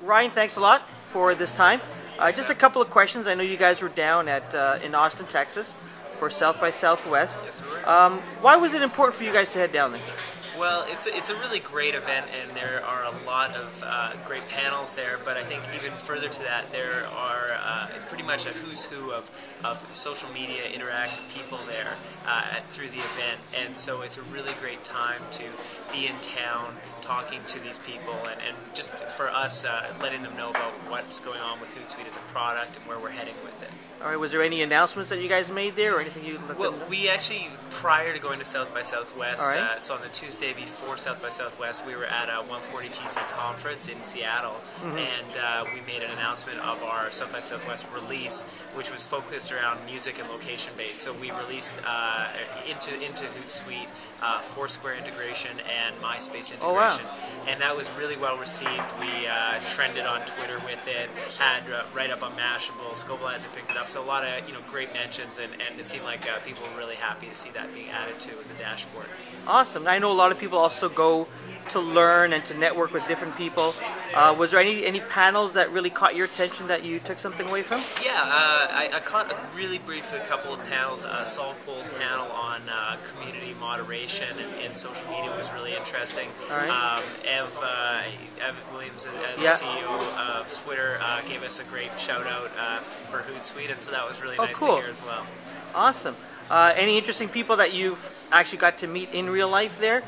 Ryan, thanks a lot for this time. Just a couple of questions. I know you guys were down at in Austin, Texas, for South by Southwest. Yes, we were. Why was it important for you guys to head down there? Well, it's a really great event, and there are a lot of great panels there. But I think even further to that, there are pretty much a who's who of social media interactive people there through the event, and so it's a really great time to be in town, talking to these people, and just for us, letting them know about what's going on with Hootsuite as a product and where we're heading with it. All right. Was there any announcements that you guys made there, or anything you let Well, them know? we actually, prior to going to South by Southwest, All right. so on the Tuesday before South by Southwest, we were at a 140 TC conference in Seattle, and we made an announcement of our South by Southwest release, which was focused around music and location based. So we released into Hootsuite Foursquare integration and MySpace integration, Oh, wow. and that was really well received. We trended on Twitter with it, had right up on Mashable, Scobalizer picked it up, so a lot of great mentions, and it seemed like people were really happy to see that being added to the dashboard. Awesome. I know a lot of people also go to learn and to network with different people. Was there any panels that really caught your attention that you took something away from? Yeah, I caught really briefly a couple of panels. Saul Cole's panel on community moderation and social media was really interesting. All right. Ev Williams, the Yeah. CEO of Twitter, gave us a great shout out for Hootsuite, and so that was really Oh, nice cool. to hear as well. Awesome. Any interesting people that you've actually got to meet in real life there?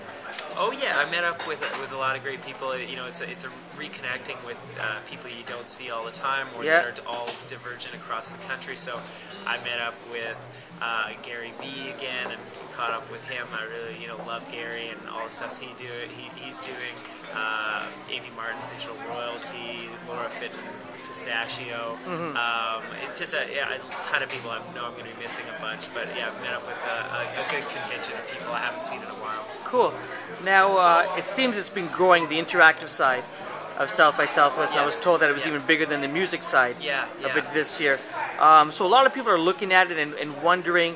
Oh yeah, I met up with a lot of great people. It's a reconnecting with people you don't see all the time, or Yeah. that are all divergent across the country. So I met up with Gary V again and caught up with him. I really love Gary and all the stuff he's doing. Amy Martin's Digital Royalty, Laura Fitton Pistachio. Just a ton of people. I know I'm going to be missing a bunch, but yeah, I've met up with a good contingent of people I haven't seen in a while. Cool. Now, it seems it's been growing, the interactive side of South by Southwest. And I was Yes. told that it was Yeah. even bigger than the music side Yeah, of yeah. it this year. So a lot of people are looking at it and wondering,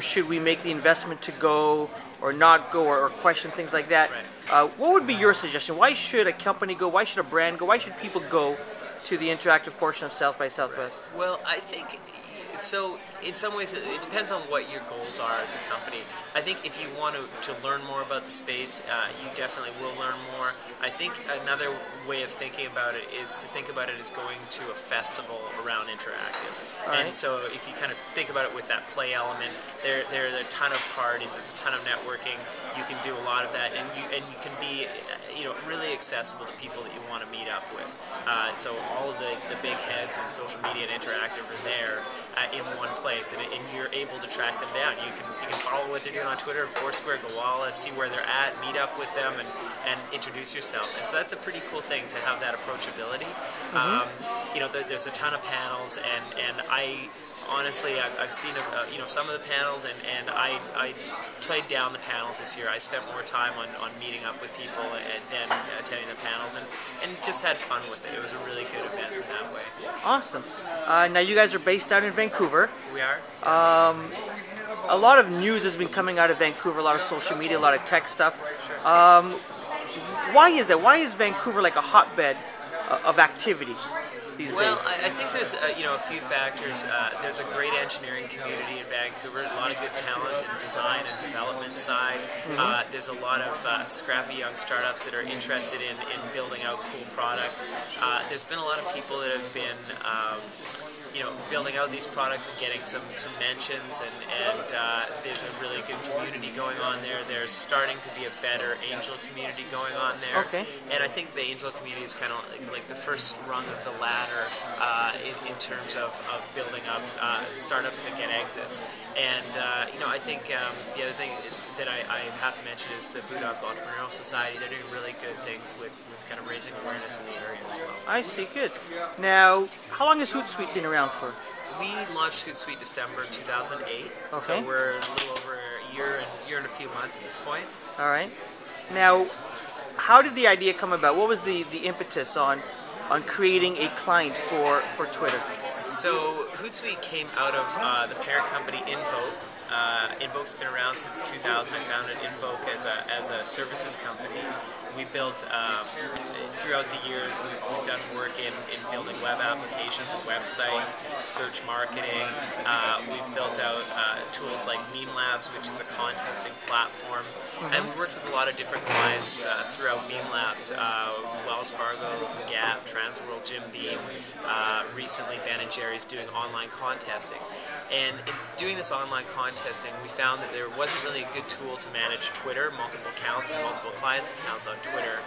should we make the investment to go or not go, or question things like that. Right. What would be your suggestion? Why should a company go? Why should a brand go? Why should people go to the interactive portion of South by Southwest? Well, I think so. In some ways, it depends on what your goals are as a company. I think if you want to learn more about the space, you definitely will learn more. I think another way of thinking about it is to think about it as going to a festival around interactive. Right. And so if you kind of think about it with that play element, there are a ton of parties, there's a ton of networking. You can do a lot of that, and you can be really accessible to people that you want to meet up with. So all of the big heads in social media and interactive are there in one place, and you're able to track them down. You can follow what they're doing on Twitter, Foursquare, Gowalla, see where they're at, meet up with them, and introduce yourself. And so that's a pretty cool thing to have that approachability. There's a ton of panels, and I honestly, I've seen some of the panels, and I played down the panels this year. I spent more time on meeting up with people and then attending the panels, and just had fun with it. It was a really good event in that way. Awesome. Now you guys are based out in Vancouver. We are. A lot of news has been coming out of Vancouver, a lot of social media, a lot of tech stuff. Sure. Why is that? Why is Vancouver like a hotbed of activity these Well, days? I think there's a few factors. There's a great engineering community in Vancouver, a lot of good talent in design and development side. There's a lot of scrappy young startups that are interested in building out cool products. There's been a lot of people that have been building out these products and getting some mentions, and there's a really good community going on there. There's starting to be a better angel community going on there. Okay. And I think the angel community is kind of like the first rung of the ladder in terms of building up startups that get exits. And I think the other thing that I have to mention is the Boot Up Entrepreneurial Society. They're doing really good things with kind of raising awareness in the area as well. I see, good. Now, how long has Hootsuite been around for? We launched Hootsuite December 2008, Okay. so we're a little over a year and a few months at this point. All right. Now, how did the idea come about? What was the impetus on creating a client for Twitter? So Hootsuite came out of the parent company Invoke, Invoke's been around since 2000. I founded Invoke as a services company. We built, throughout the years, we've done work in building web applications and websites, search marketing. We've built out tools like Meme Labs, which is a contesting platform. And we worked with a lot of different clients throughout Meme Labs. Wells Fargo, Gap, Transworld, Jim Beam. Recently, Ben & Jerry's doing online contesting. And in doing this online contesting, we found that there wasn't really a good tool to manage Twitter, multiple accounts and multiple clients' accounts on Twitter,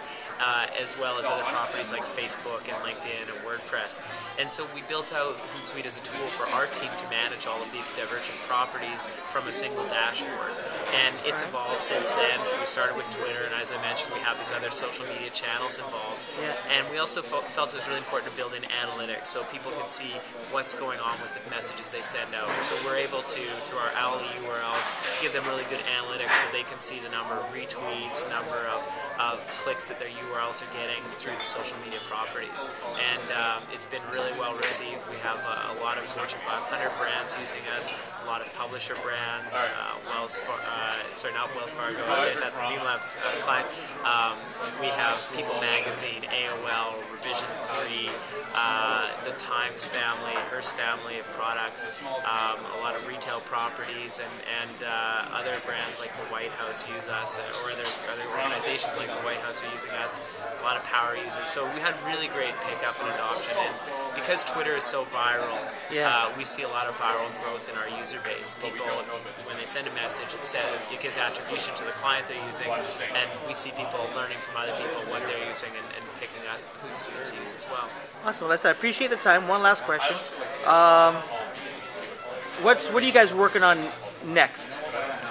as well as other properties like Facebook and LinkedIn and WordPress. And so we built out Hootsuite as a tool for our team to manage all of these divergent properties from a single dashboard. And it's evolved since then. We started with Twitter, and as I mentioned, we have these other social media channels involved. And we also felt it was really important to build in analytics so people could see what's going on with the messages they send out. So we're able to, through our Owly URLs, give them really good analytics so they can see the number of retweets, number of clicks that their URLs are getting through the social media properties. And it's been really well received. We have a lot of Fortune 500 brands using us, a lot of publisher brands, not Wells Fargo, that's a Meme Labs client. We have People Magazine, AOL, Revision 3, the Times family, Hearst family of products, a lot of retail properties, and other brands like the White House use us, or other organizations like the White House are using us, a lot of power users. So we had really great pickup and adoption, and because Twitter is so viral, we see a lot of viral growth in our user base. People, when they send a message, it gives attribution to the client they're using, and we see people learning from other people what they're using and picking up Hootsuite to use as well. Awesome. Well, I appreciate the time. One last question. What are you guys working on next?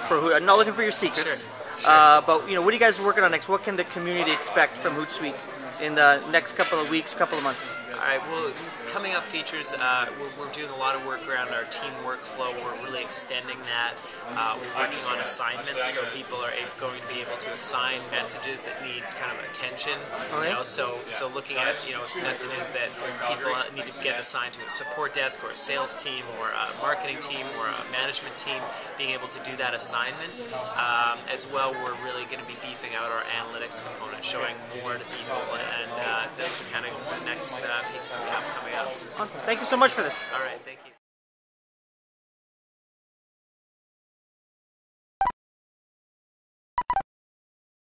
I'm not looking for your secrets, but what are you guys working on next? What can the community expect from Hootsuite in the next couple of weeks, couple of months? All right, well, coming up features, we're doing a lot of work around our team workflow. We're really extending that. We're working on assignments, so people are going to be able to assign messages that need kind of attention. So looking at messages that people need to get assigned to a support desk or a sales team or a marketing team or a management team, being able to do that assignment. As well, we're really going to be beefing out our analytics component, showing more to people, and those are kind of the next pieces that we have coming up. Awesome. Thank you so much for this. All right, thank you.